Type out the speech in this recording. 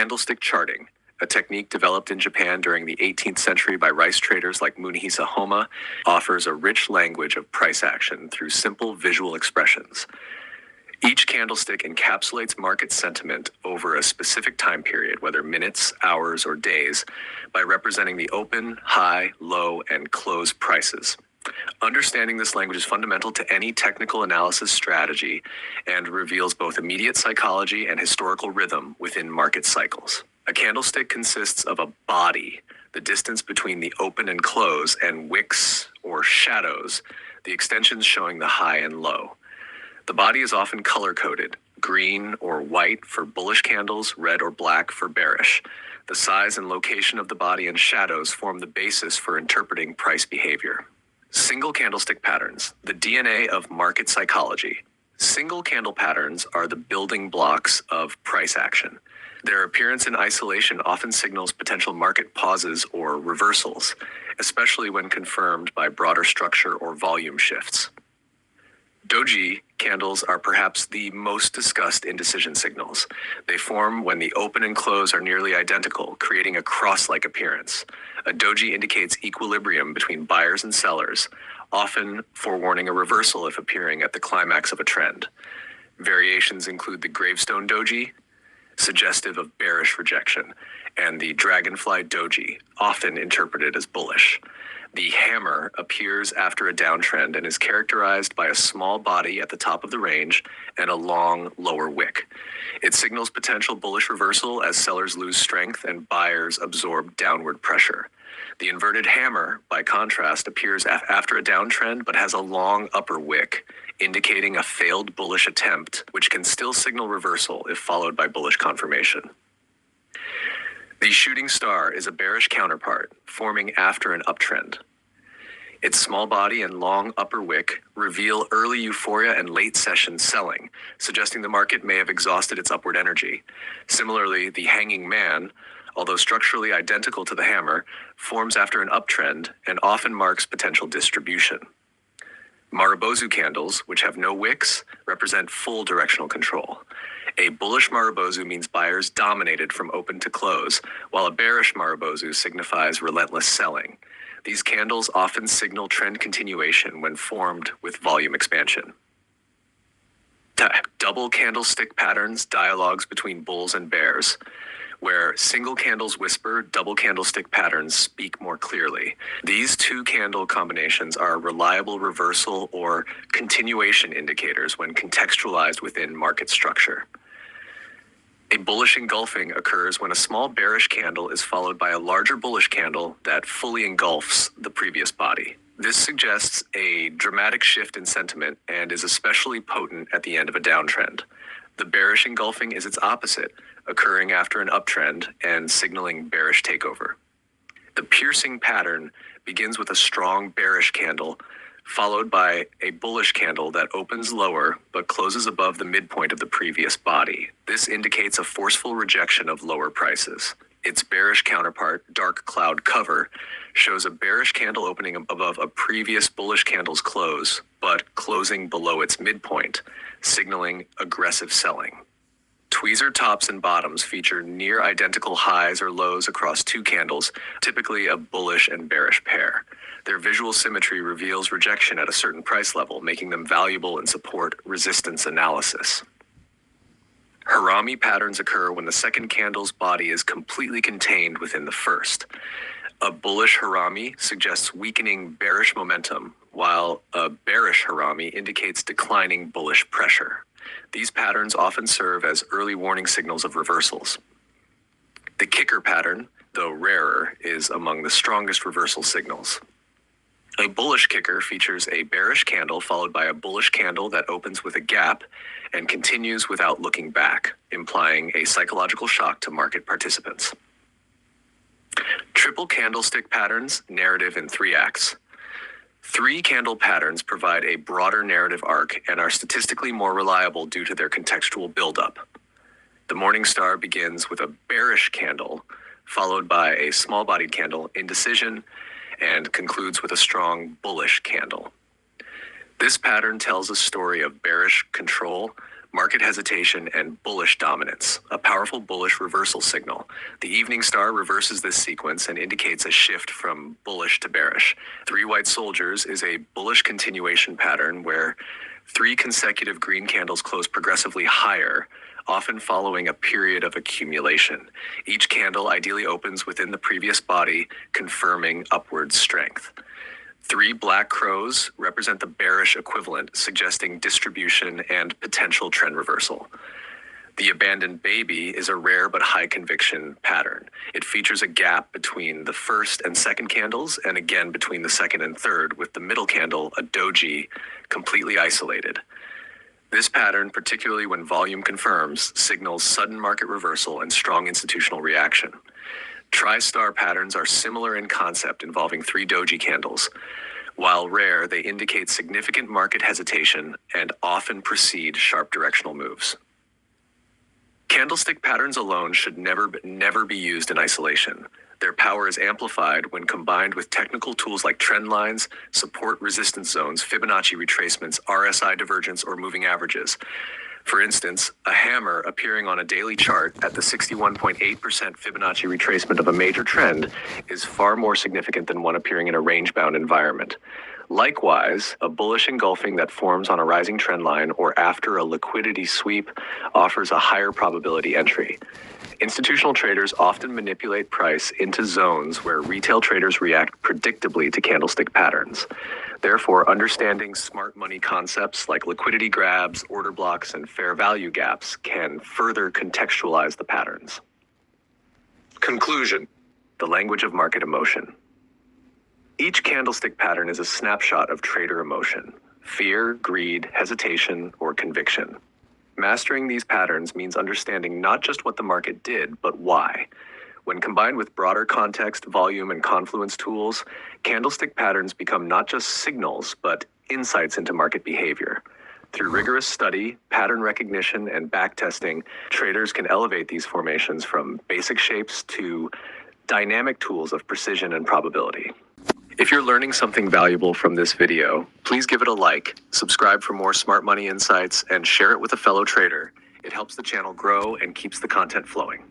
Candlestick charting, a technique developed in Japan during the 18th century by rice traders like Munehisa Homa, offers a rich language of price action through simple visual expressions. Each candlestick encapsulates market sentiment over a specific time period, whether minutes, hours, or days, by representing the open, high, low, and close prices. Understanding this language is fundamental to any technical analysis strategy and reveals both immediate psychology and historical rhythm within market cycles. A candlestick consists of a body, the distance between the open and close, and wicks or shadows, the extensions showing the high and low. The body is often color-coded, green or white for bullish candles, red or black for bearish. The size and location of the body and shadows form the basis for interpreting price behavior. Single candlestick patterns, the DNA of market psychology. Single candle patterns are the building blocks of price action. Their appearance in isolation often signals potential market pauses or reversals, especially when confirmed by broader structure or volume shifts. Doji candles are perhaps the most discussed indecision signals. They form when the open and close are nearly identical, creating a cross-like appearance. A doji indicates equilibrium between buyers and sellers, often forewarning a reversal if appearing at the climax of a trend. Variations include the gravestone doji, suggestive of bearish rejection, and the dragonfly doji, often interpreted as bullish. The hammer appears after a downtrend and is characterized by a small body at the top of the range and a long lower wick. It signals potential bullish reversal as sellers lose strength and buyers absorb downward pressure. The inverted hammer, by contrast, appears after a downtrend but has a long upper wick, indicating a failed bullish attempt, which can still signal reversal if followed by bullish confirmation. The shooting star is a bearish counterpart, forming after an uptrend. Its small body and long upper wick reveal early euphoria and late session selling, suggesting the market may have exhausted its upward energy. Similarly, the hanging man, although structurally identical to the hammer, forms after an uptrend and often marks potential distribution. Marubozu candles, which have no wicks, represent full directional control. A bullish Marubozu means buyers dominated from open to close, while a bearish Marubozu signifies relentless selling. These candles often signal trend continuation when formed with volume expansion. Double candlestick patterns, dialogues between bulls and bears. Where single candles whisper, double candlestick patterns speak more clearly. These two candle combinations are reliable reversal or continuation indicators when contextualized within market structure. A bullish engulfing occurs when a small bearish candle is followed by a larger bullish candle that fully engulfs the previous body. This suggests a dramatic shift in sentiment and is especially potent at the end of a downtrend. The bearish engulfing is its opposite, occurring after an uptrend and signaling bearish takeover. The piercing pattern begins with a strong bearish candle, followed by a bullish candle that opens lower but closes above the midpoint of the previous body. This indicates a forceful rejection of lower prices. Its bearish counterpart, dark cloud cover, shows a bearish candle opening above a previous bullish candle's close, but closing below its midpoint, signaling aggressive selling. Tweezer tops and bottoms feature near identical highs or lows across two candles, typically a bullish and bearish pair. Their visual symmetry reveals rejection at a certain price level, making them valuable in support resistance analysis. Harami patterns occur when the second candle's body is completely contained within the first. A bullish harami suggests weakening bearish momentum, while a bearish harami indicates declining bullish pressure. These patterns often serve as early warning signals of reversals. The kicker pattern, though rarer, is among the strongest reversal signals. A bullish kicker features a bearish candle followed by a bullish candle that opens with a gap and continues without looking back, implying a psychological shock to market participants. Triple candlestick patterns, narrative in 3 acts. 3 candle patterns provide a broader narrative arc and are statistically more reliable due to their contextual buildup. The morning star begins with a bearish candle, followed by a small-bodied candle, indecision, and concludes with a strong bullish candle. This pattern tells a story of bearish control, market hesitation, and bullish dominance, a powerful bullish reversal signal. The evening star reverses this sequence and indicates a shift from bullish to bearish. Three white soldiers is a bullish continuation pattern where three consecutive green candles close progressively higher, often following a period of accumulation. Each candle ideally opens within the previous body, confirming upward strength. Three black crows represent the bearish equivalent, suggesting distribution and potential trend reversal. The abandoned baby is a rare but high conviction pattern. It features a gap between the first and second candles, and again between the second and third, with the middle candle, a doji, completely isolated. This pattern, particularly when volume confirms, signals sudden market reversal and strong institutional reaction. Tri-star patterns are similar in concept, involving three doji candles. While rare, they indicate significant market hesitation and often precede sharp directional moves. Candlestick patterns alone should never be used in isolation. Their power is amplified when combined with technical tools like trend lines, support resistance zones, Fibonacci retracements, RSI divergence, or moving averages. For instance, a hammer appearing on a daily chart at the 61.8% Fibonacci retracement of a major trend is far more significant than one appearing in a range-bound environment. Likewise, a bullish engulfing that forms on a rising trend line or after a liquidity sweep offers a higher probability entry. Institutional traders often manipulate price into zones where retail traders react predictably to candlestick patterns. Therefore, understanding smart money concepts like liquidity grabs, order blocks, and fair value gaps can further contextualize the patterns. Conclusion: the language of market emotion. Each candlestick pattern is a snapshot of trader emotion: fear, greed, hesitation, or conviction. Mastering these patterns means understanding not just what the market did, but why. When combined with broader context, volume, and confluence tools, candlestick patterns become not just signals, but insights into market behavior. Through rigorous study, pattern recognition, and backtesting, traders can elevate these formations from basic shapes to dynamic tools of precision and probability. If you're learning something valuable from this video, please give it a like, subscribe for more smart money insights, and share it with a fellow trader. It helps the channel grow and keeps the content flowing.